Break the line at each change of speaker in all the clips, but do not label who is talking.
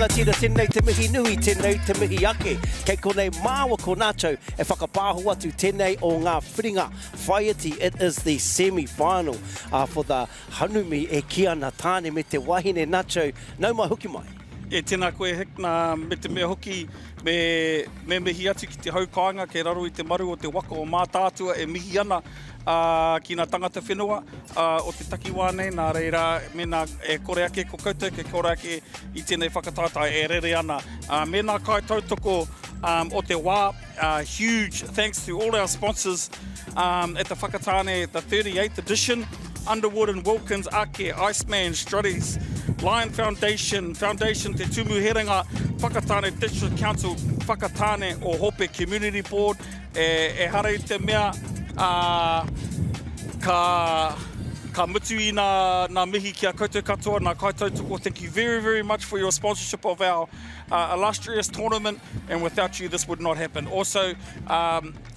tira tēnei te mihi nui, tēnei te mihi ake. Kei konei māua ko nātou e whakapāho atu tēnei o ngā whiringa whaiati. It is the semi-final for the Hanumi e NGΑTI me te wahine nātou. Nau mai hoki mai.
E tēnā koe hek nā me te mea hoki me mihi atu ki te haukainga kei raro i te maru o te waka o mātātua e mihi ana ki ngā tangata whenua o te takiwā nei, nā reira mena e kore ake ko koutou, ke kore ake i tēnei whakatata e rere ana. Mena kai tautoko o te wā, huge thanks to all our sponsors at the Whakatane, the 38th edition, Underwood and Wilkins, Ake, Iceman, Struddys, Lion Foundation, Te Tumu Herenga, Whakatane District Council, Whakatane Ōhope Community Board, e hara I te mea ka mutu I nā mihi kia koutou katoa, nā kai tautoko. Thank you very, very much for your sponsorship of our illustrious tournament, and without you this would not happen. Also,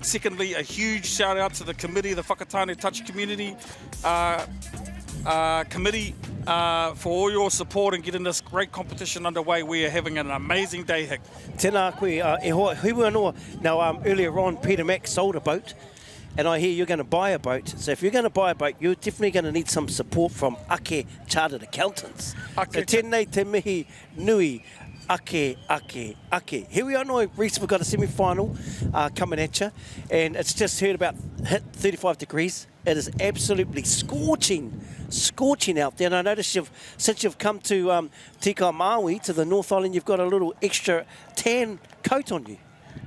secondly, a huge shout out to the committee, the Whakatane Touch Community Committee, for all your support and getting this great competition underway. We are having an amazing day, Hick.
Tēnā koe, e hoa, hui anoa. Now, earlier on, Peter Mack sold a boat, and I hear you're going to buy a boat. So if you're going to buy a boat, you're definitely going to need some support from Ake Chartered Accountants. So tēnei te mihi nui, Ake. Here we are now, Reese, we've got a semi-final coming at you, and it's just heard about hit 35 degrees. It is absolutely scorching out there. And I notice since you've come to Tika Maui, to the North Island, you've got a little extra tan coat on you.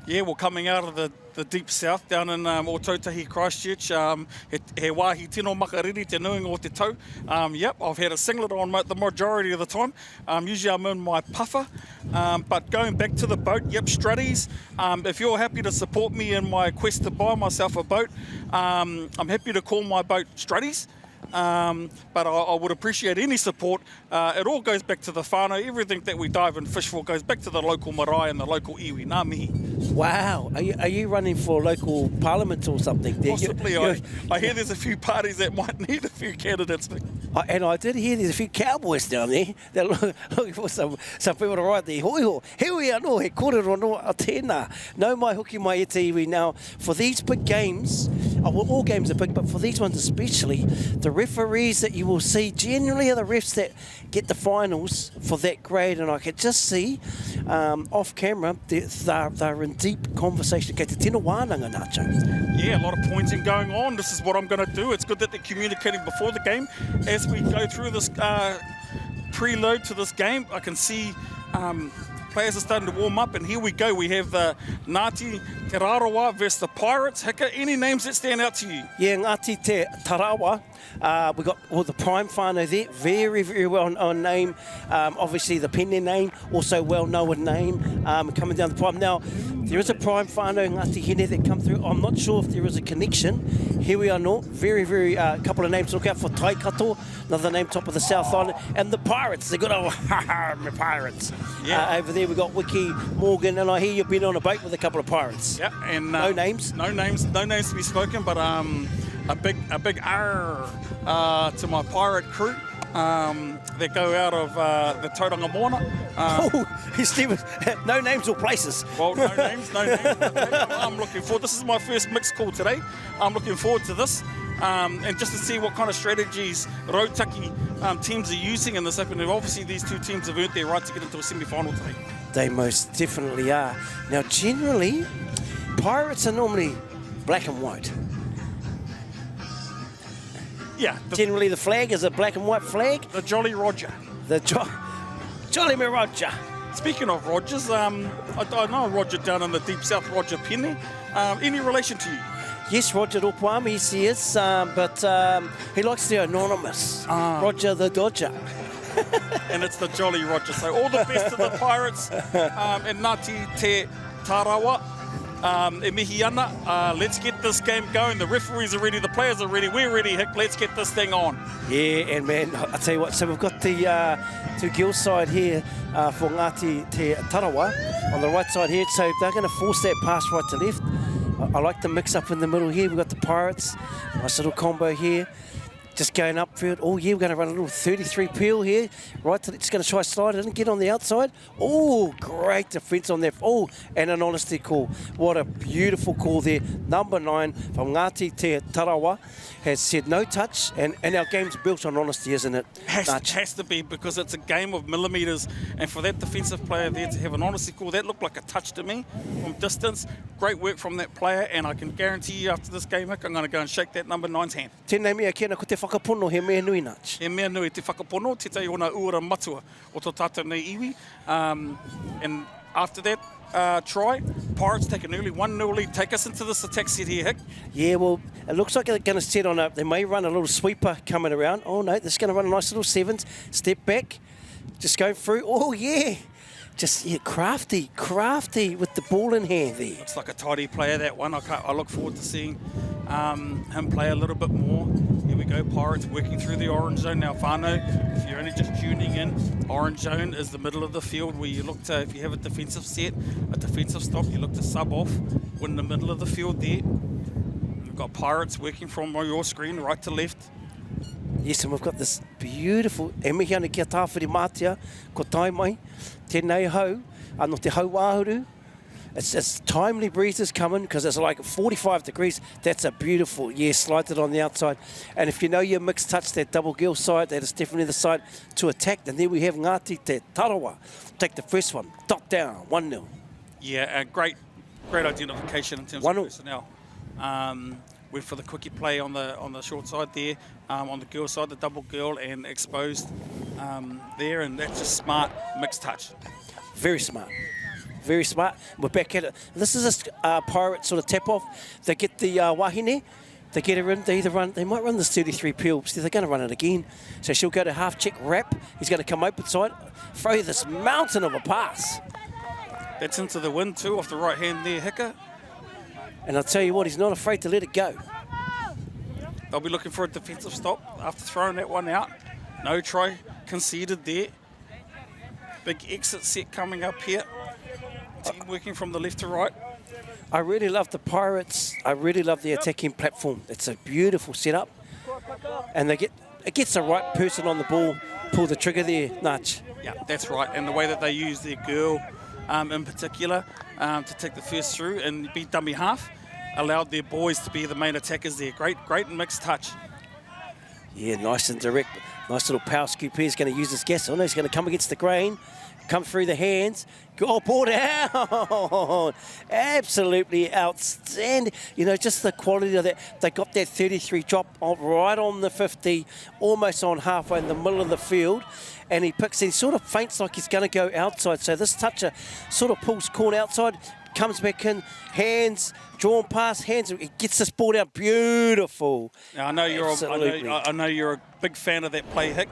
Yeah, well, coming out of the deep south down in Ōtautahi, Christchurch, he wāhi tino makariri te nuinga o te tau. Yep, I've had a singlet on the majority of the time. Usually I'm in my puffer. But going back to the boat, yep, Struddys. If you're happy to support me in my quest to buy myself a boat, I'm happy to call my boat Struddys. But I would appreciate any support. It all goes back to the whānau. Everything that we dive and fish for goes back to the local marae and the local iwi. Nā mihi.
Wow. Are you running for local parliament or something?
Possibly. I hear there's a few parties that might need a few candidates.
And I did hear there's a few cowboys down there that are looking for some people to ride their hoiho. Here we are, no, he kōrero no a tēnā. No mai hoki mai e te iwi. Now, for these big games, well, all games are big, but for these ones especially, the referees that you will see generally are the refs that get the finals for that grade, and I could just see off camera they're in deep conversation. Kei te tino wānanga nātou.
Yeah, a lot of pointing going on. This is what I'm going to do. It's good that they're communicating before the game. As we go through this preload to this game, I can see players are starting to warm up, and here we go. We have NGΑTI TＡRAWA versus the Pirates. Hika, any names that stand out to you?
Yeah, NGATI te TARAWA. We got the prime whānau there, very, very well-known name. Obviously the pene name, also well-known name coming down the prime. Now, there is a prime whānau Ngāti Hine that come through. I'm not sure if there is a connection. Here we are, no, very, very, couple of names. Look out for Taikato, another name top of the South Island, and the Pirates, the good old Pirates.
Yeah.
Over there we got Wiki, Morgan, and I hear you've been on a boat with a couple of Pirates.
Yeah, and
no names?
No names to be spoken, but a big R to my pirate crew that go out of the Tauranga Moana.
Stephen, no names or places.
Well, no names. I'm looking forward. This is my first mixed call today. I'm looking forward to this. And just to see what kind of strategies Rautaki teams are using in this open. Obviously, these two teams have earned their right to get into a semi-final today.
They most definitely are. Now, generally, Pirates are normally black and white.
Yeah.
Generally, the flag is a black and white flag.
The Jolly Roger.
The Jolly Me Roger.
Speaking of Rogers, I know Roger down in the deep south, Roger Penny. Any relation to you?
Yes, Roger Opwami, yes, he is, but he likes the anonymous. Roger the Dodger.
And it's the Jolly Roger. So all the best to the Pirates. And NGATI te TARAWA. E mihi ana. Let's get this game going. The referees are ready, the players are ready, we're ready, Hick. Let's get this thing on.
Yeah, and man, I tell you what, so we've got the two gill side here for NGATI te TARAWA on the right side here. So they're going to force that pass right to left. I like the mix up in the middle here. We've got the Pirates. Nice little combo here. Just going upfield. Oh, yeah, we're going to run a little 33 peel here. Right, it's going to try slide it and get on the outside. Oh, great defence on that. Oh, and an honesty call. What a beautiful call there. Number 9 from NGΑTI Te TＡRAWA has said no touch, and our game's built on honesty, isn't it?
Has to be, because it's a game of millimetres, and for that defensive player there to have an honesty call, that looked like a touch to me from distance. Great work from that player, and I can guarantee you after this game, Hick, I'm going to go and shake that number 9's hand.
Tēnei mea kēna ko te whakapono he mea nui nāch.
He mea nui te whakapono, te tai ona ura matua o tō tātou nei iwi. And after that try, Pirates take an early 1-0 lead. Take us into this attack set here, Hick.
Yeah, well, it looks like they're going to set on they may run a little sweeper coming around. Oh, no, they're just going to run a nice little 7s. Step back, just go through. Oh, yeah. Just, yeah, crafty with the ball in hand there.
Looks like a tidy player, that one. I look forward to seeing him play a little bit more. Here we go, Pirates working through the orange zone. Now, Whānau, if you're only just tuning in, orange zone is the middle of the field where you look to, if you have a defensive set, a defensive stop, you look to sub off, win the middle of the field there. We've got Pirates working from your screen, right to left.
Yes, and we've got this beautiful e mihi ana kia tāwhiri mātia, ko tai mai, tēnei hau, anō te hau wāhuru. It's timely breezes coming because it's like 45 degrees. That's a beautiful, yeah, slide it on the outside. And if you know your mixed touch, that double gill side, that is definitely the side to attack. And then we have NGATI Te TARAWA. Take the first one, dot down, 1-0.
Yeah, great identification in terms of personnel. Went for the quickie play on the short side there, on the girl side, the double girl, and exposed there, and that's just smart mixed touch.
Very smart. Very smart. We're back at it. This is a pirate sort of tap off. They get the wahine, they get her in, they might run this 33 peel, so they're going to run it again. So she'll go to half check wrap. He's going to come open side, throw this mountain of a pass.
That's into the wind too, off the right hand there, Hicker.
And I'll tell you what, he's not afraid to let it go.
They'll be looking for a defensive stop after throwing that one out. No try conceded there. Big exit set coming up here. Team working from the left to right.
I really love the Pirates. I really love the attacking platform. It's a beautiful setup. And it gets the right person on the ball, pull the trigger there, Nach.
Yeah, that's right. And the way that they use their girl in particular to take the first through and beat dummy half allowed their boys to be the main attackers there. Great mixed touch.
Yeah, nice and direct. Nice little power scoop here. He's going to use his gas. Oh no, he's going to come against the grain. Come through the hands. Go ball down. Absolutely outstanding. You know, just the quality of that. They got that 33 drop right on the 50, almost on halfway in the middle of the field. And he sort of feints like he's going to go outside. So this toucher sort of pulls corner outside, comes back in, hands, drawn past, hands. He gets this ball out. Beautiful.
Now, I know you're a big fan of that play, Hick.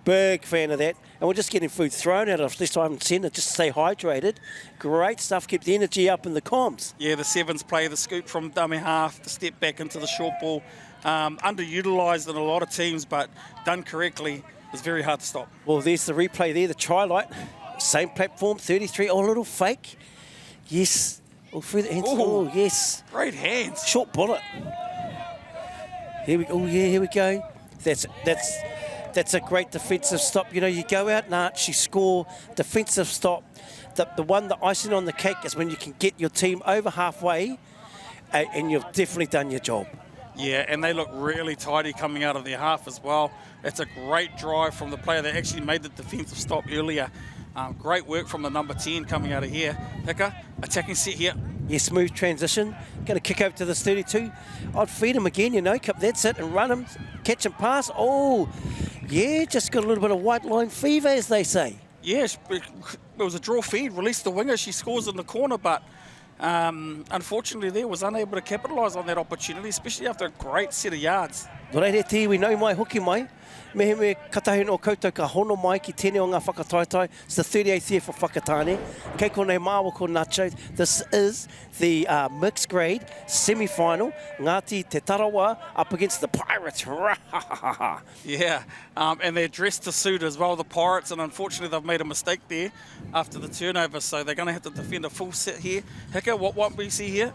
Big fan of that. And we're just getting food thrown at us this time in centre, just to stay hydrated. Great stuff, keep the energy up in the comms.
Yeah, the 7s play, the scoop from dummy half, the step back into the short ball. Underutilised in a lot of teams, but done correctly, is very hard to stop.
Well, there's the replay there, the try light. Same platform, 33, oh, a little fake. Yes. Oh, through the hands. Oh, yes.
Great hands.
Short bullet. Here we go. Oh, yeah, here we go. That's a great defensive stop. You know, you go out and Archie score, defensive stop. The one, the icing on the cake is when you can get your team over halfway and you've definitely done your job.
Yeah, and they look really tidy coming out of their half as well. It's a great drive from the player that actually made the defensive stop earlier. Great work from the number 10 coming out of here. Hicker, attacking set here.
Yeah, smooth transition. Going to kick over to this 32. I'd feed him again, you know. That's it and run him. Catch and pass. Oh, yeah, just got a little bit of white line fever, as they say.
Yes, it was a draw feed. Released the winger. She scores in the corner, but unfortunately there was unable to capitalise on that opportunity, especially after a great set of yards.
No reire te iwi nau mai hoki mai. Me katahi no koutou ka hono mai ki tēnei o ngā whakataitai. It's the 38th year for Whakatane. Kei konei māua ko Nacho. This is the mixed grade semi-final. NGATI Te TARAWA up against the Pirates.
Yeah, and they're dressed to suit as well, the Pirates, and unfortunately they've made a mistake there after the turnover, so they're going to have to defend a full set here. Hicker, what we see here?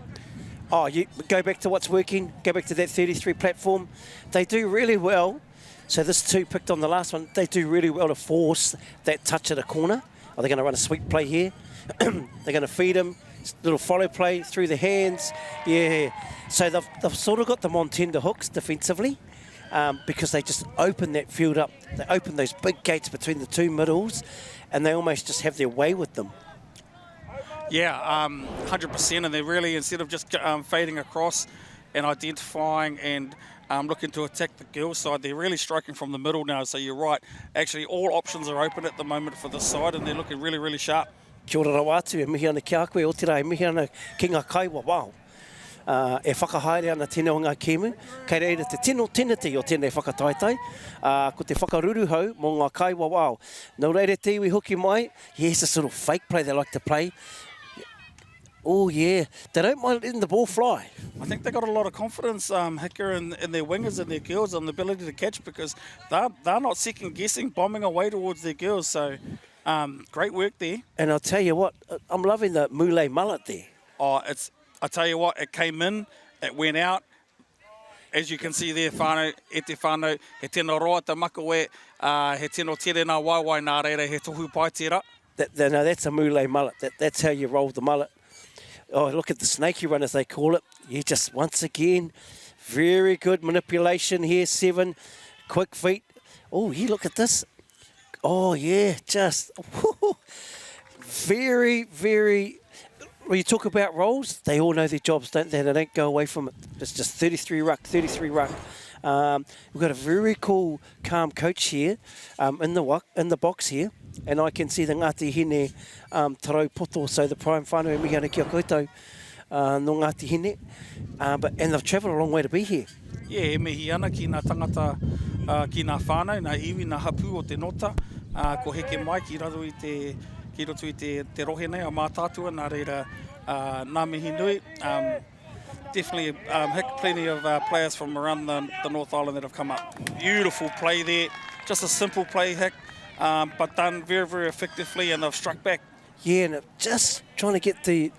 Oh, you go back to what's working, go back to that 33 platform. They do really well. So this 2 picked on the last one, they do really well to force that touch at a corner. Are they going to run a sweep play here? They're going to feed him, little follow play through the hands. Yeah, so they've sort of got them on tender hooks defensively because they just open that field up. They open those big gates between the 2 middles and they almost just have their way with them.
Yeah, 100%, and they're really, instead of just fading across and identifying and looking to attack the girls' side, they're really striking from the middle now, so you're right. Actually, all options are open at the moment for this side, and they're looking really, really sharp.
Kia ora rau atu, e mihi ana ki a koe, o te rā, e mihi ana ki ngā kaiwa, wow. E whakahaere ana tēnei o ngā kēmu, kei reira te tino teneti o tēnei whakataitai, ko te whakaruru hau mō ngā kaiwa, wow. Nau reire te iwi hoki mai, yes, this little fake play they like to play. Oh, yeah. They don't mind letting the ball fly.
I think they got a lot of confidence, Hicker, in their wingers and their girls on the ability to catch because they're not second-guessing, bombing away towards their girls. So, great work there.
And I'll tell you what, I'm loving the muley mullet there.
Oh, I tell you what, it came in, it went out. As you can see there, whānau, e te whānau, he tēnā roa te makawe, he tēnā tere nā waiwai nā reira, he tohu pai tērā.
No, that's a muley mullet. That's how you roll the mullet. Oh, look at the snaky run, as they call it. You just, once again, very good manipulation here, 7. Quick feet. Oh, you look at this. Oh, yeah, just very, very... When you talk about rolls, they all know their jobs, don't they? They don't go away from it. It's just 33 ruck, 33 ruck. We've got a very cool, calm coach here in the box here. And I can see the Ngāti Hine tarau poto, so the prime whānau e mihi ana kia koutou no Ngāti Hine. And they've travelled a long way to be here.
Yeah, e mihi ana ki ngā tangata, ki ngā whānau, ngā iwi, ngā hapu o te nota. Ko heke mai ki roto i te rohe nei a mātātua, nā reira ngā mihi nui. Definitely plenty of players from around the North Island that have come up. Beautiful play there, just a simple play, Hick. But done very, very effectively, and they've struck back. Yeah,
and just trying to get the,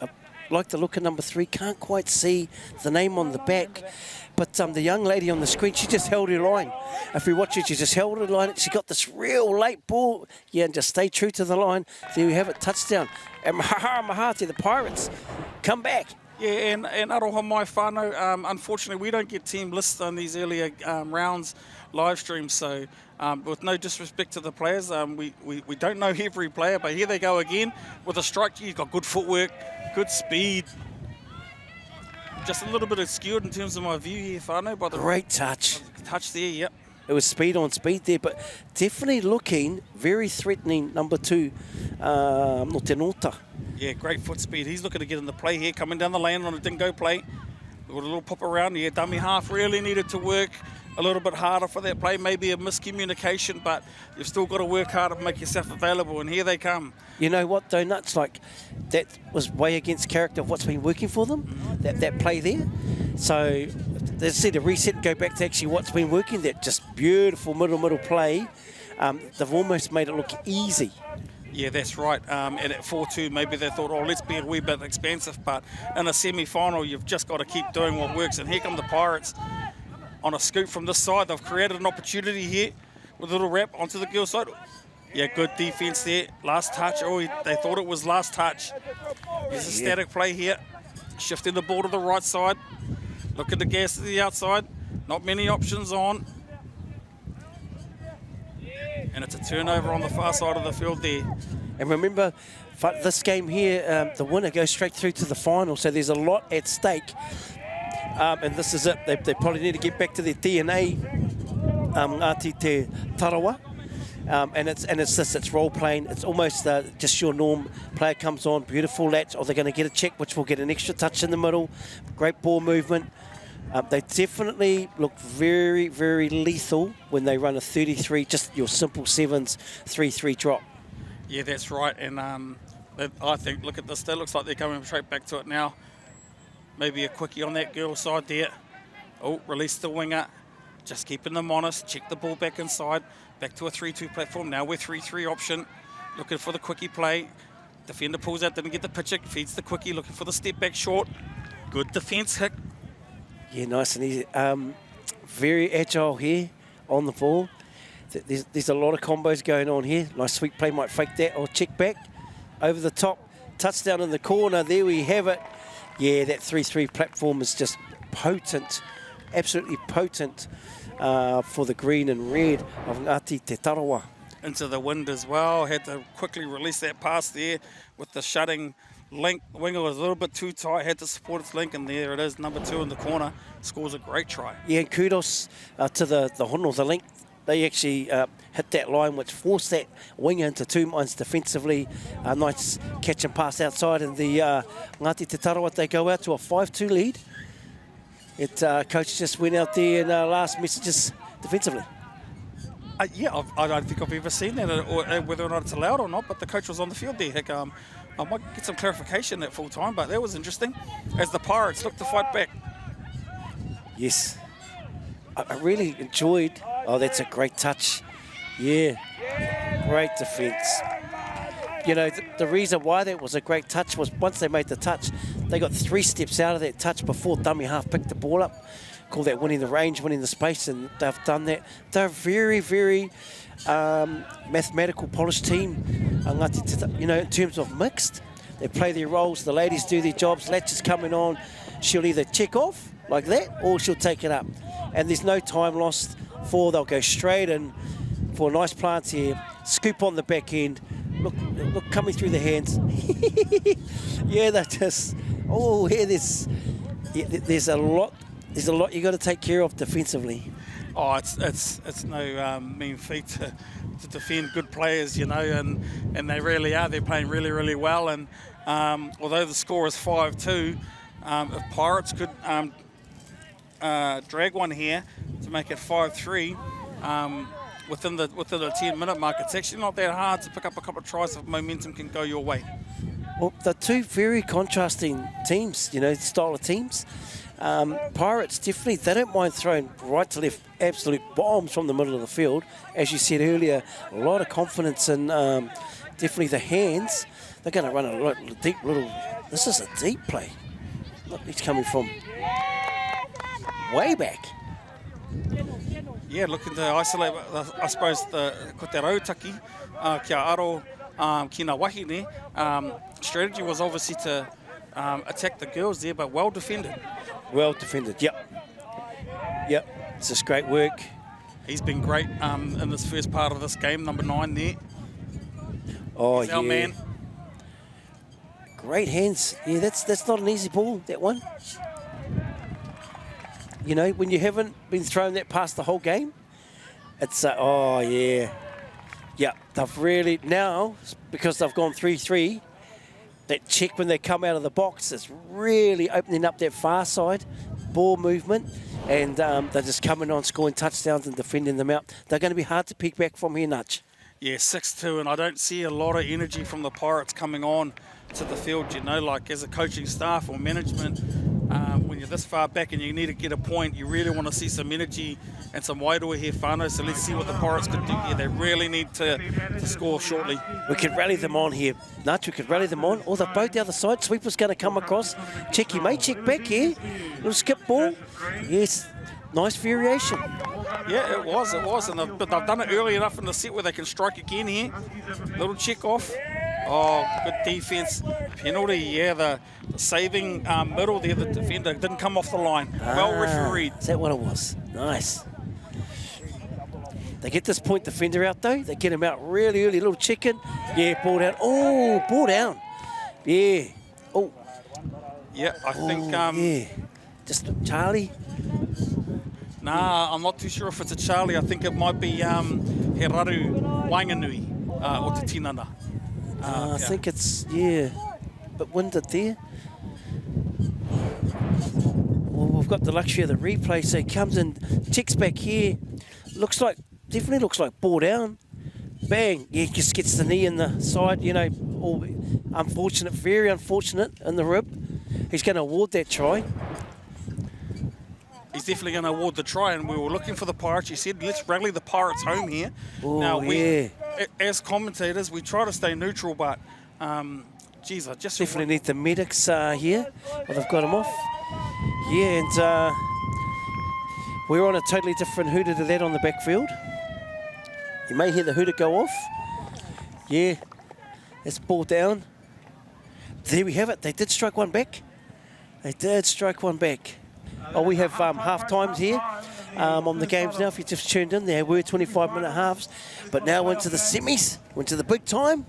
like the look of number 3, can't quite see the name on the back. But the young lady on the screen, she just held her line. If we watch it, she just held her line. She got this real late ball. Yeah, and just stay true to the line. There we have it, touchdown. And Mahati, the Pirates, come back.
Yeah, and aroha mai whānau, unfortunately, we don't get team lists on these earlier rounds live streams, so with no disrespect to the players, we don't know every player, but here they go again with a strike. He's got good footwork, good speed. Just a little bit obscured in terms of my view here, whānau. By the
great touch.
Touch there, yep.
It was speed on speed there, but definitely looking very threatening, number 2, no te nota.
Yeah, great foot speed. He's looking to get in the play here, coming down the lane on a dingo play. We've got a little pop around here. Dummy half really needed to work a little bit harder for that play. Maybe a miscommunication, but you've still got to work hard to make yourself available, and here they come.
You know what, though, Nuts? Like, that was way against character of what's been working for them, that play there. So, they see the reset and go back to actually what's been working, that just beautiful middle play. They've almost made it look easy.
Yeah, that's right. And at 4-2, maybe they thought, oh, let's be a wee bit expansive. But in a semi-final, you've just got to keep doing what works. And here come the Pirates on a scoop from this side. They've created an opportunity here with a little wrap onto the girl side. Yeah, good defense there. Last touch. Oh, they thought it was last touch. There's a static play here. Shifting the ball to the right side. Looking to gas to the outside. Not many options on. And it's a turnover on the far side of the field there.
And remember, this game here, the winner goes straight through to the final, so there's a lot at stake. And this is it. They probably need to get back to their DNA, ngāti te TΑRAWA. And it's role playing. It's almost just your norm. Player comes on, beautiful latch, or they're going to get a check, which will get an extra touch in the middle. Great ball movement. They definitely look very, very lethal when they run a 33, just your simple 7s, 3-3 drop.
Yeah, that's right. And I think, look at this, that looks like they're coming straight back to it now. Maybe a quickie on that girl side there. Oh, release the winger. Just keeping them honest. Check the ball back inside. Back to a 3-2 platform. Now we're 3-3 option. Looking for the quickie play. Defender pulls out, didn't get the pitch. Feeds the quickie, looking for the step back short. Good defence, Hick.
Yeah, nice and easy. Very agile here on the ball. There's a lot of combos going on here. Nice sweep play, might fake that or check back. Over the top, touchdown in the corner. There we have it. Yeah, that 3-3 platform is just potent, absolutely potent for the green and red of NGΑTI Te TARAWA.
Into the wind as well. Had to quickly release that pass there with the shutting link. Winger was a little bit too tight, had to support its link, and there it is, number 2 in the corner. Scores a great try.
Yeah, and kudos to the hono, the link. They actually hit that line which forced that winger into 2 minds defensively. Nice catch and pass outside, and the NGATI Te TARAWA, they go out to a 5-2 lead. Coach just went out there and last messages defensively.
Yeah, I don't think I've ever seen that, or whether or not it's allowed or not, but the coach was on the field there. Heck, I might get some clarification at full time, but that was interesting as the Pirates look to fight back.
Yes. I really enjoyed. Oh, that's a great touch. Yeah, great defence. You know, the reason why that was a great touch was once they made the touch, they got 3 steps out of that touch before dummy half picked the ball up. Call that winning the range, winning the space, and they've done that. They're a very, very mathematical, polished team. You know, in terms of mixed, they play their roles. The ladies do their jobs. Latch is coming on. She'll either check off like that, or she'll take it up. And there's no time lost. They'll go straight in for a nice plant here. Scoop on the back end. Look, coming through the hands. Yeah, they're just. Oh, yeah, there's a lot. There's a lot you got to take care of defensively.
Oh, it's no mean feat to defend good players, you know, and they really are. They're playing really, really well. And although the score is 5-2, if Pirates could drag one here to make it 5-3 within the 10-minute mark, it's actually not that hard to pick up a couple of tries if momentum can go your way.
Well, they're 2 very contrasting teams, you know, style of teams. Pirates definitely, they don't mind throwing right to left absolute bombs from the middle of the field. As you said earlier, a lot of confidence in definitely the hands. They're going to run a deep little, this is a deep play. Look, he's coming from way back.
Yeah, looking to isolate, I suppose, ko te rautaki kia aro kina wahine. Strategy was obviously to attack the girls there, but well defended.
Well defended, yep. Yep, it's just great work.
He's been great in this first part of this game, number 9 there.
Oh,
he's our man.
Great hands. Yeah, that's not an easy ball, that one. You know, when you haven't been throwing that past the whole game, it's, oh, yeah. Yeah, they've really, now, because they've gone 3-3, that check when they come out of the box is really opening up that far side ball movement, and they're just coming on, scoring touchdowns and defending them out. They're going to be hard to pick back from here, Nudge.
Yeah, 6-2, and I don't see a lot of energy from the Pirates coming on to the field, you know, like as a coaching staff or management. When you're this far back and you need to get a point, you really want to see some energy and some wairoa here, whānau. So let's see what the Pirates can do here. They really need to score shortly.
We could rally them on here. Nudge, we could rally them on. Or they're both the other side. Sweeper's going to come across. Check, he may check back here. Little skip ball. Yes, nice variation.
Yeah, it was. But they've done it early enough in the set where they can strike again here. Little check off. Oh, good defense. Penalty, yeah, the saving middle there, the defender didn't come off the line. Well refereed.
Is that what it was? Nice. They get this point defender out though. They get him out really early. Little chicken. Yeah, ball down. Oh, ball down. Yeah. Oh.
Yeah, I think...
yeah. Just Charlie.
Nah, I'm not too sure if it's a Charlie. I think it might be He Raru Wainganui o Te Tinana.
I think it's, yeah, but winded there. Well, we've got the luxury of the replay, so he comes in, checks back here. Definitely looks like ball down. Bang, yeah, just gets the knee in the side, you know, all unfortunate, very unfortunate in the rib. He's going to award that try.
He's definitely going to award the try, and we were looking for the Pirates. You said, let's rally the Pirates home here.
Ooh,
now,
yeah.
As commentators, we try to stay neutral, but, geez, I just...
Definitely need the medics here. Well, they've got him off. Yeah, and we're on a totally different hooter to that on the backfield. You may hear the hooter go off. Yeah, it's ball down. There we have it. They did strike one back. They did strike one back. Oh, we have half times here on the games now. If you just tuned in, there were 25-minute halves. But now into the semis, into the big time,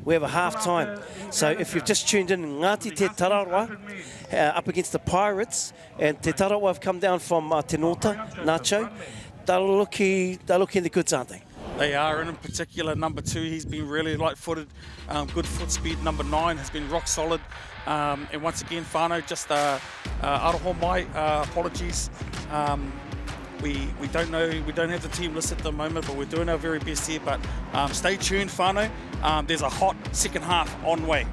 we have a half time. So if you've just tuned in, NGΑTI Te TARAWA up against the Pirates. And Te TARAWA have come down from Te Nota, Nacho. They're looking the goods, aren't they?
They are, and in particular, number 2, he's been really light-footed, good foot speed. Number 9 has been rock solid. And once again, Whānau, just aroha mai, apologies. We don't know, we don't have the team list at the moment, but we're doing our very best here. But stay tuned, Whānau. There's a hot second half on way.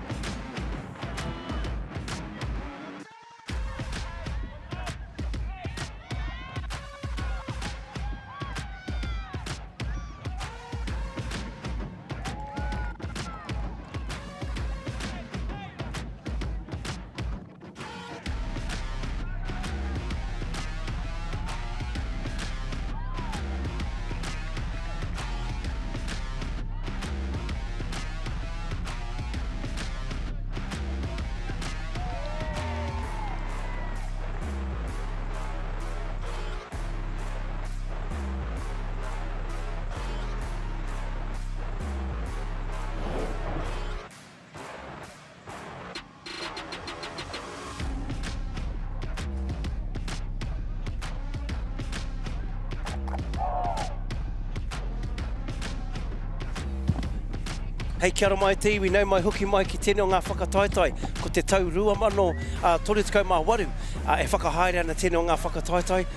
Hei, kia ora mai te, we know mai hoki mai ki tēnei o ngā whakataetai, ko te tau rua mano, tore tekau mā waru, e whakahaere ana tēnei o ngā whakataetai,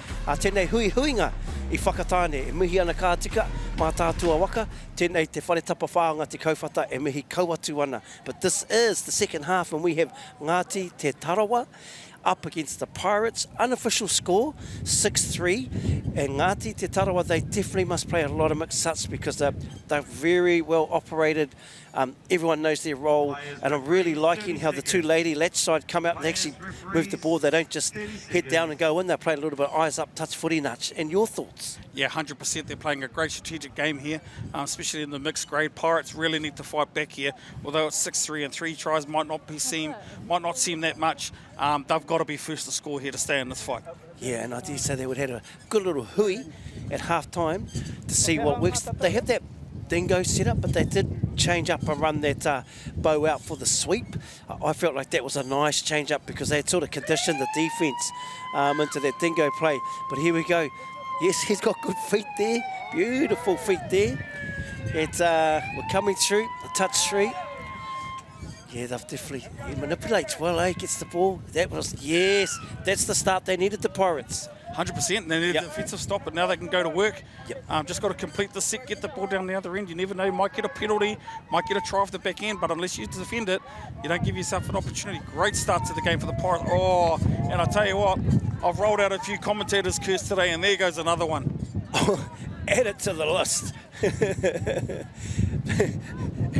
tēnei huinga I Whakatane, e mihi ana kā tika, mā tātua waka, tēnei te whare tapa whāonga te kauwhata, e mihi kauatu ana. But this is the second half, and we have NGATI Te TARAWA up against the Pirates. Unofficial score, 6-3. And NGATI Te TARAWA, they definitely must play a lot of mixed sets because they're very well operated. Everyone knows their role, and I'm really liking how the two lady latch side come out and actually move the ball. They don't just head down and go in. They play a little bit eyes up, touch footy nudge. And your thoughts?
Yeah, 100%. They're playing a great strategic game here, especially in the mixed grade. Pirates really need to fight back here. Although it's 6-3 and 3 tries might not seem that much. They've got to be first to score here to stay in this fight.
Yeah, and I dare say they would have had a good little hui at half time to see what works. They have that dingo set up, but they did change up and run that bow out for the sweep. I felt like that was a nice change up because they had sort of conditioned the defence into that dingo play. But here we go. Yes, he's got good feet there. Beautiful feet there. It's we're coming through, the touch through. Yeah, they've definitely, he manipulates well, gets the ball. That was, yes, that's the start they needed, the Pirates.
100%, they need a defensive stop, but now they can go to work. Just got to complete the set, get the ball down the other end. You never know, you might get a penalty, might get a try off the back end, but unless you defend it, you don't give yourself an opportunity. Great start to the game for the Pirates. Oh, and I tell you what, I've rolled out a few commentators' curse today, and there goes another one.
Add it to the list.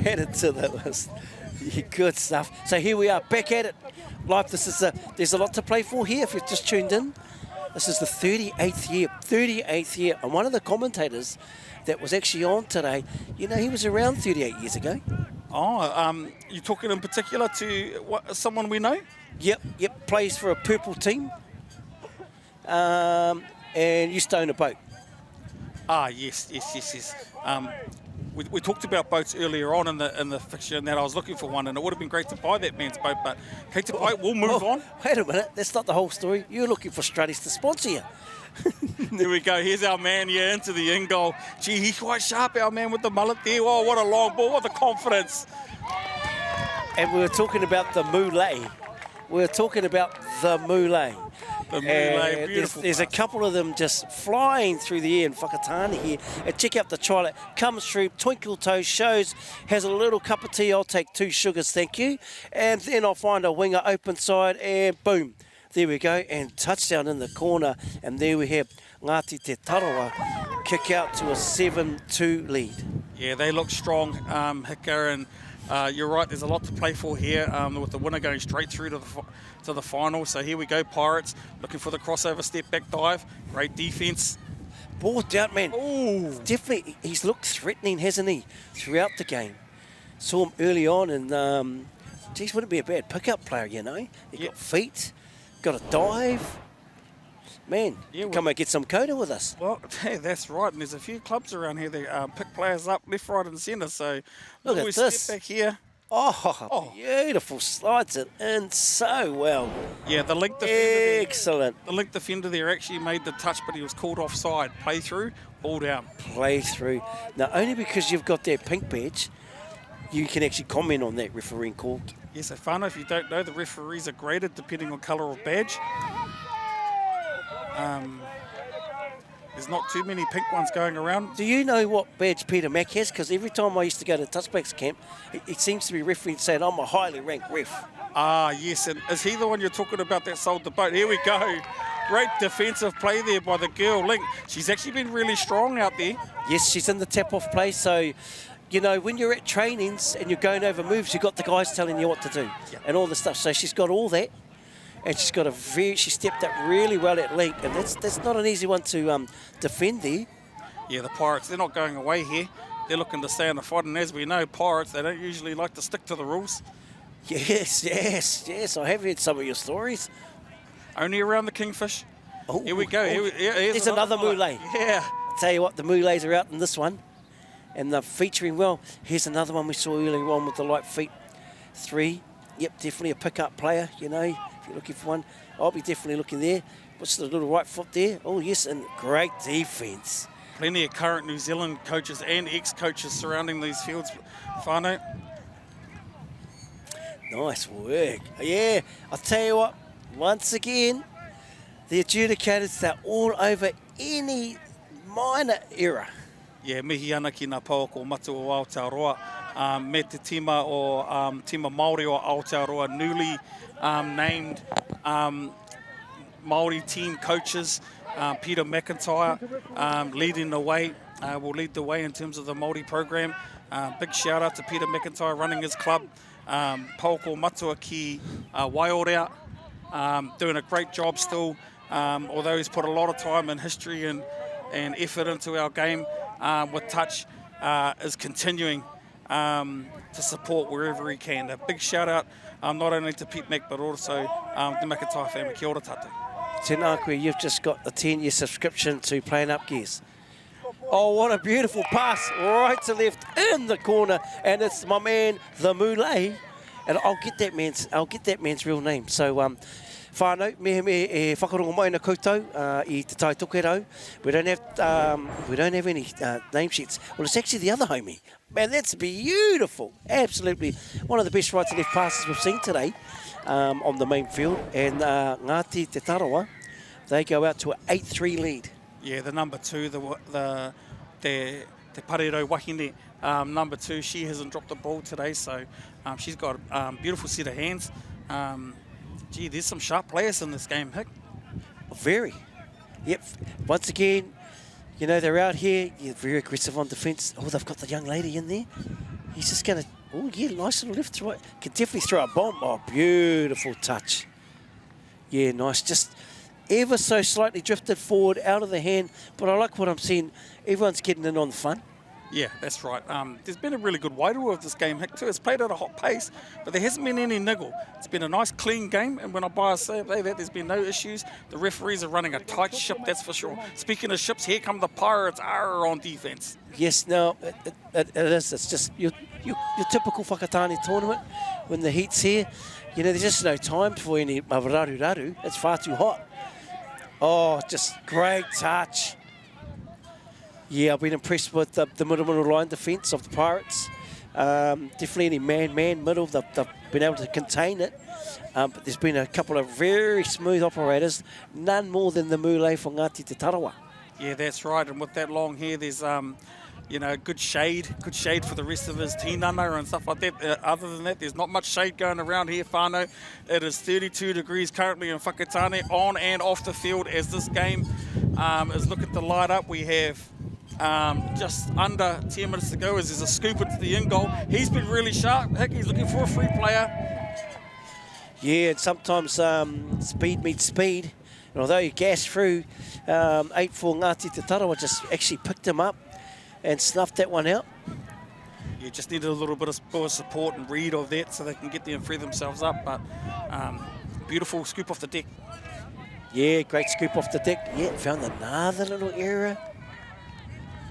Add it to the list. Good stuff. So here we are, back at it. Live, there's a lot to play for here if you've just tuned in. This is the 38th year. And one of the commentators that was actually on today, you know, he was around 38 years ago.
Oh, you talking in particular to someone we know?
Yep, plays for a purple team. And used to own a boat.
Ah, yes. We talked about boats earlier on in the fixture, and that I was looking for one, and it would have been great to buy that man's boat, but Kate to buy, we'll move on.
Wait a minute, that's not the whole story. You're looking for Struddys to sponsor you.
There we go. Here's our man, into the in goal. Gee, he's quite sharp, our man with the mullet there. Oh, what a long ball, what the confidence.
And we were talking about the moulet. There's a couple of them just flying through the air in Whakatane here. And check out the trial. Comes through, twinkle toes, shows, has a little cup of tea. I'll take 2 sugars, thank you. And then I'll find a winger open side, and boom. There we go, and touchdown in the corner. And there we have NGATI Te TARAWA kick out to a 7-2 lead.
Yeah, they look strong, Hika, and You're right, there's a lot to play for here with the winner going straight through to the final. So here we go, Pirates looking for the crossover step back dive. Great defense.
Ball out, man.
Ooh.
Definitely, he's looked threatening, hasn't he, throughout the game. Saw him early on and, geez, wouldn't be a bad pickup player, you know. He got feet, got a dive. Man, come and get some coda with us.
Well, hey, that's right. And there's a few clubs around here that pick players up left, right and centre. So
look at this.
Step back here.
Oh, beautiful. Slides it in so well.
Yeah, the link defender.
Excellent.
The link defender there actually made the touch, but he was called offside. Play through, ball down.
Play through. Now, only because you've got that pink badge, you can actually comment on that refereeing call.
Yes, so Whānau, if you don't know, the referees are graded depending on colour of badge. There's not too many pink ones going around.
Do you know what badge Peter Mack has? Because every time I used to go to touchbacks camp, he seems to be refereeing saying, I'm a highly ranked ref.
Ah, yes. And is he the one you're talking about that sold the boat? Here we go. Great defensive play there by the girl, Link. She's actually been really strong out there.
Yes, she's in the tap-off play. So, you know, when you're at trainings and you're going over moves, you've got the guys telling you what to do and all the stuff. So she's got all that. And she's got she stepped up really well at Link, and that's not an easy one to defend there.
Yeah, the Pirates, they're not going away here. They're looking to stay on the fight, and as we know, Pirates, they don't usually like to stick to the rules.
Yes, I have heard some of your stories.
Only around the Kingfish.
Oh,
here we go.
Here's another muley.
Yeah.
I'll tell you what, the muleys are out in this one, and they're featuring well. Here's another one we saw earlier on with the light feet. 3. Yep, definitely a pickup player, you know. If you're looking for one, I'll be definitely looking there. What's the little right foot there? Oh, yes, and great defence.
Plenty of current New Zealand coaches and ex-coaches surrounding these fields, Whānau.
Nice work. Yeah, I'll tell you what, once again, the adjudicators, they're all over any minor error.
Yeah, mihi ana ki ngā pauako matu o Aotearoa. Me te tima o tima Māori o Aotearoa, newly named Māori team coaches. Peter McIntyre leading the way, will lead the way in terms of the Māori program. Big shout out to Peter McIntyre running his club. Pauako matua ki Waiorea, doing a great job still, although he's put a lot of time and history and effort into our game with touch, is continuing to support wherever he can. A big shout out not only to Pete Mac but also the McIntyre family. Kia ora tātou.
Tēnā koe, you've just got the 10-year subscription to Playing Up Gears. Oh, what a beautiful pass, right to left in the corner, and it's my man, the Muley, and I'll get that man's real name. So, whānau, me whakarongo mai na koutou I te tai tokerau. We don't have any name sheets. Well, it's actually the other homie. Man, that's beautiful. Absolutely one of the best right to left passes we've seen today on the main field. And NGΑTI te TΑRAWA, they go out to an 8-3 lead.
Yeah, the number 2, te Parero Wahine, number 2, she hasn't dropped the ball today, so she's got a beautiful set of hands. Gee, there's some sharp players in this game, Hick.
Very. Yep. Once again, you know, they're out here. You're very aggressive on defence. Oh, they've got the young lady in there. He's just going to... Oh, yeah, nice little left to right. Can definitely throw a bomb. Oh, beautiful touch. Yeah, nice. Just ever so slightly drifted forward, out of the hand. But I like what I'm seeing. Everyone's getting in on the fun.
Yeah, that's right. There's been a really good wairua of this game, Hick, too. It's played at a hot pace, but there hasn't been any niggle. It's been a nice, clean game, and when I say that, there's been no issues. The referees are running a tight ship, that's for sure. Speaking of ships, here come the Pirates are on defence.
Yes, no, it is. It's just your typical Whakatane tournament when the heat's here. You know, there's just no time for any raru. It's far too hot. Oh, just great touch. Yeah, I've been impressed with the middle line defence of the Pirates. Definitely any man middle, they've been able to contain it. But there's been a couple of very smooth operators, none more than the Muley for NGATI te TARAWA.
Yeah, that's right. And with that long hair, there's you know, good shade for the rest of his tinana and stuff like that. Other than that, there's not much shade going around here, whānau. It is 32 degrees currently in Whakatane, on and off the field as this game is looking to light up. We have just under 10 minutes to go as there's a scoop into the in goal. He's been really sharp. He's looking for a free player.
Yeah, and sometimes speed meets speed. And although he gashed through, 8-4 Ngāti Te Tarawa just actually picked him up and snuffed that one out.
You just needed a little bit of support and read of that so they can get there and free themselves up. But beautiful scoop off the deck.
Yeah, great scoop off the deck. Yeah, found another little area.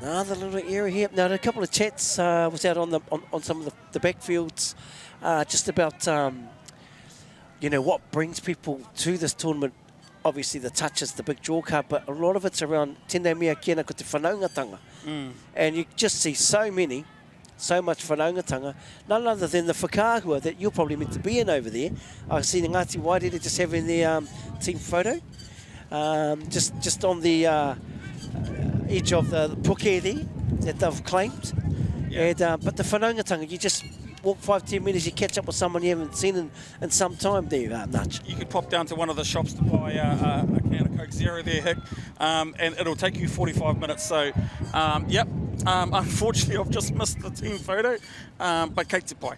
Another little area here. Now, a couple of chats was out on some of the backfields, just about you know, what brings people to this tournament. Obviously, the touch is the big draw card, but a lot of it's around tēnei mea kia ana ko te whanaungatanga. And you just see so much whanaungatanga, none other than the whakaahua that you're probably meant to be in over there. I've seen Ngāti Wairere just having their team photo, just on the edge of the puke there that they've claimed. Yeah. And, but the whanaungatanga, you just walk 5-10 minutes, you catch up with someone you haven't seen in some time there, Nudge.
You could pop down to one of the shops to buy a can of Coke Zero there, Hick, and it'll take you 45 minutes. So, yep. Unfortunately, I've just missed the team photo, but kei te pai.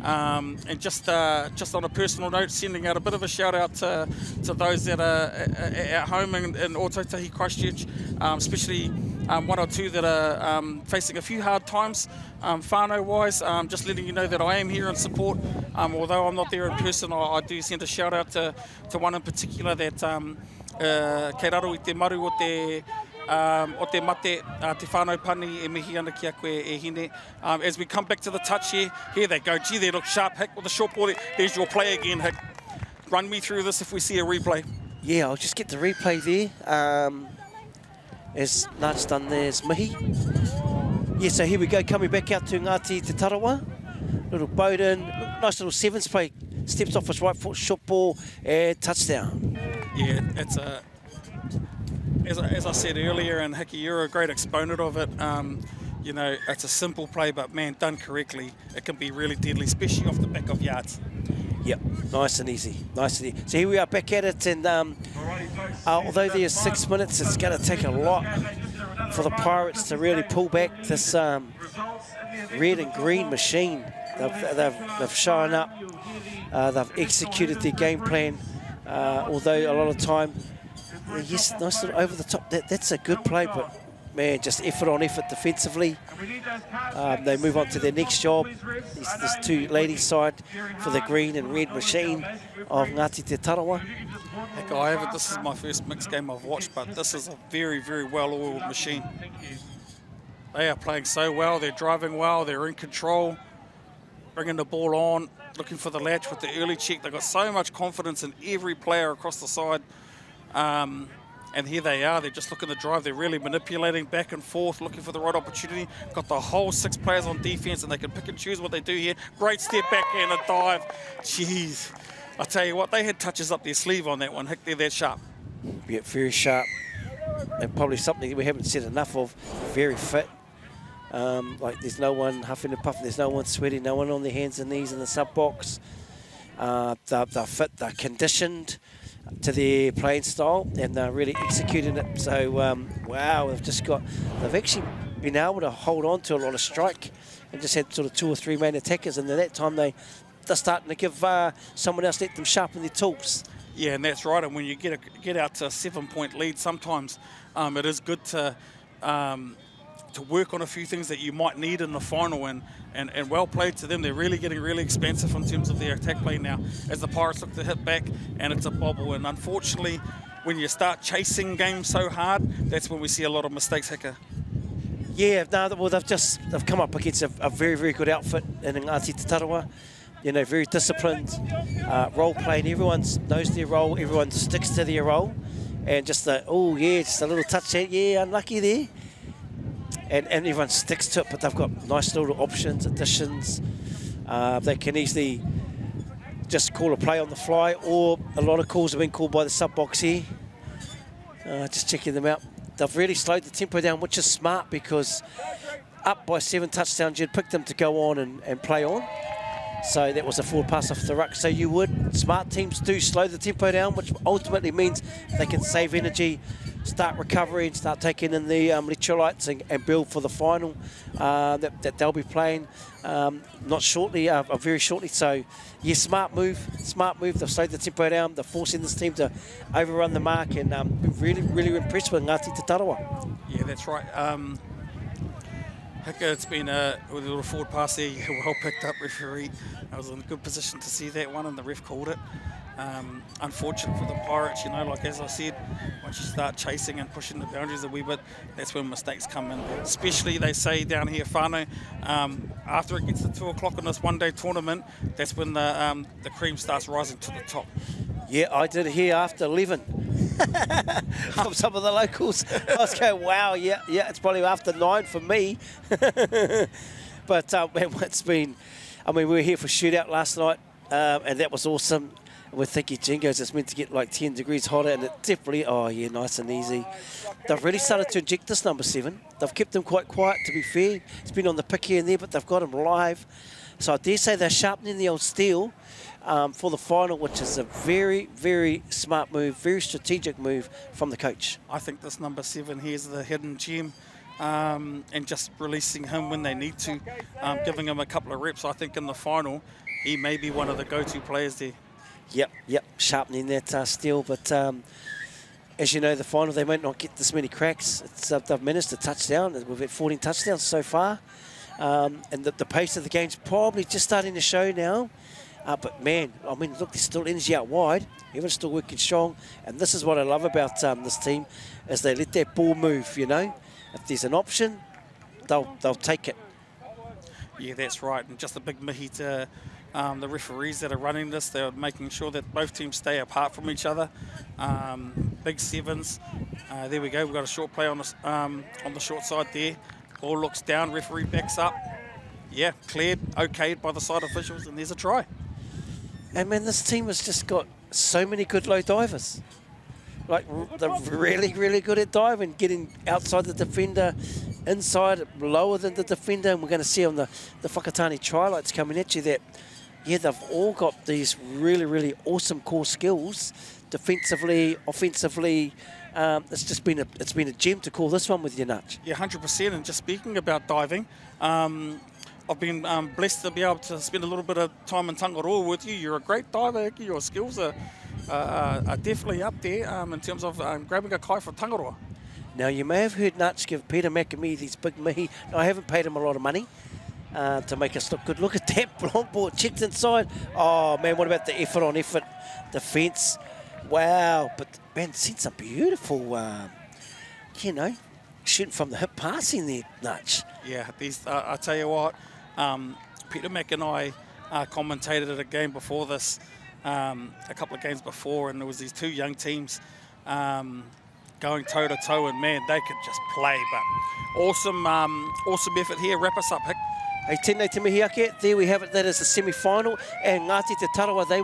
And just on a personal note, sending out a bit of a shout out to those that are at home in Ōtautahi Christchurch, especially one or two that are facing a few hard times, whānau-wise. Just letting you know that I am here in support. Although I'm not there in person, I do send a shout out to one in particular that kei raro I te maru o te mate, te whānau pani e mihi ana ki a koe e hine. As we come back to the touch here they go. Gee, they look sharp, Hick, with the short ball. There's your play again, Hick. Run me through this if we see a replay.
Yeah, I'll just get the replay there. As Nudge done there's Mihi. Yeah, so here we go, coming back out to Ngāti Te Tarawa. Little Bowden, nice little sevens play. Steps off his right foot, short ball, and touchdown.
Yeah, it's a... As I said earlier, and Hickey, you're a great exponent of it. You know, it's a simple play, but man, done correctly, it can be really deadly, especially off the back of yards.
Yep, nice and easy, So here we are back at it, and although there's 6 minutes, it's going to take a lot for the Pirates to really pull back this red and green machine. They've shown up, they've executed their game plan, although a lot of time. Yes, nice little over the top. That's a good play, but man, just effort on effort defensively. They move on to their next job. This two ladies side for the green and red machine of Ngāti Te Tarawa.
Heck, this is my first mixed game I've watched, but this is a very, very well-oiled machine. They are playing so well. They're driving well. They're in control, bringing the ball on, looking for the latch with the early check. They've got so much confidence in every player across the side. And here they are, they're just looking to drive, they're really manipulating back and forth, looking for the right opportunity. Got the whole 6 players on defense and they can pick and choose what they do here. Great step back and a dive. Jeez, I tell you what, they had touches up their sleeve on that one. Hick, they're that sharp.
Yeah, very sharp. And probably something that we haven't said enough of. Very fit. Like there's no one huffing and puffing, there's no one sweating, no one on their hands and knees in the sub box. They're fit, they're conditioned to their playing style, and they're really executing it. So wow, they've actually been able to hold on to a lot of strike and just had sort of 2 or 3 main attackers, and at that time they're starting to give someone else, let them sharpen their tools.
Yeah, and that's right. And when you get out to a 7-point lead, sometimes it is good to work on a few things that you might need in the final, and well played to them. They're really getting really expansive in terms of their attack play now as the Pirates look to hit back, and it's a bobble. And unfortunately, when you start chasing games so hard, that's when we see a lot of mistakes, Hicker.
Yeah, no, well, they've come up against a very, very good outfit in Ngāti Te Tarawa. You know, very disciplined, role playing. Everyone knows their role, everyone sticks to their role, and just just a little touch there, yeah, unlucky there. And everyone sticks to it, but they've got nice little options, additions. They can easily just call a play on the fly, or a lot of calls have been called by the sub box here. Just checking them out. They've really slowed the tempo down, which is smart, because up by 7 touchdowns, you'd pick them to go on and play on. So that was a forward pass off the ruck. So smart teams do slow the tempo down, which ultimately means they can save energy, start recovering, start taking in the electrolytes and build for the final that they'll be playing not shortly, very shortly. So, yeah, smart move. They've slowed the tempo down. They're forcing this team to overrun the mark, and really, really impressed with NGΑTI Te TARAWA.
Yeah, that's right. It's been with a little forward pass there, well picked up, referee. I was in a good position to see that one, and the ref called it. Unfortunate for the Pirates, you know, like as I said, once you start chasing and pushing the boundaries a wee bit, that's when mistakes come in. Especially, they say down here, whānau, after it gets to 2 o'clock in this one-day tournament, that's when the cream starts rising to the top.
Yeah, I did hear after 11 from some of the locals. I was going, wow, yeah, it's probably after 9 for me. But man, it's been, I mean, we were here for shootout last night, and that was awesome. We're thinking Jingo's it's meant to get like 10 degrees hotter, and it definitely, oh yeah, nice and easy. They've really started to inject this number 7. They've kept him quite quiet, to be fair. He's been on the pick here and there, but they've got him live. So I dare say they're sharpening the old steel for the final, which is a very, very smart move, very strategic move from the coach.
I think this number 7 here is the hidden gem, and just releasing him when they need to, giving him a couple of reps. I think in the final, he may be one of the go-to players there.
Yep, sharpening that steel, but as you know, the final, they might not get this many cracks. They've managed a touchdown. We've had 14 touchdowns so far, and the pace of the game's probably just starting to show now. But man, I mean, look, there's still energy out wide. Everyone's still working strong, and this is what I love about this team, is they let that ball move. You know, if there's an option, they'll take it.
Yeah, that's right, and just a big mihi to the referees that are running this. They're making sure that both teams stay apart from each other. Big 7s. There we go. We've got a short play on the short side there. Ball looks down. Referee backs up. Yeah, cleared. Okayed by the side officials, and there's a try.
And man, this team has just got so many good low divers. Like, they're really, really good at diving, getting outside the defender, inside, lower than the defender. And we're going to see on the Whakatane try lights coming at you that, yeah, they've all got these really, really awesome core skills, defensively, offensively. It's been a gem to call this one with you, Nudge.
Yeah, 100%. And just speaking about diving, I've been blessed to be able to spend a little bit of time in Tangaroa with you. You're a great diver, Eki. Your skills are definitely up there in terms of grabbing a kai from Tangaroa.
Now, you may have heard Nutch give Peter Mack and me these big mihi. Now, I haven't paid him a lot of money to make us look good. Look at that long ball checked inside. Oh, man, what about the effort on effort defence? Wow. But, man, seen some beautiful, you know, shooting from the hip passing there, Nutch.
Yeah, I tell you what, Peter Mack and I commentated at a game before this, a couple of games before, and there was these two young teams going toe-to-toe, and man, they could just play. But awesome effort here. Wrap us up, Hick.
Hey, tēnei te mihi ake. There we have it. That is the semi-final, and NGATI Te TARAWA, they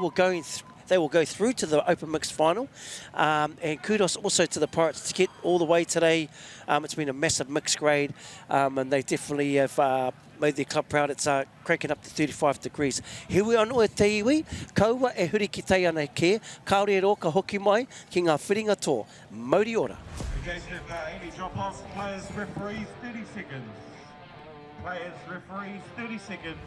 will go through to the open mixed final. And kudos also to the Pirates to get all the way today. It's been a massive mixed grade, and they definitely have made their club proud. It's cranking up to 35 degrees. Hewi anō e te iwi, kaua e huri ki tei ana ke, kaore e ro ka hoki mai ki ngā whiringa tō. Mauri ora.
In case of any drop-offs, players, referees, 30 seconds. Players, referees, 30 seconds.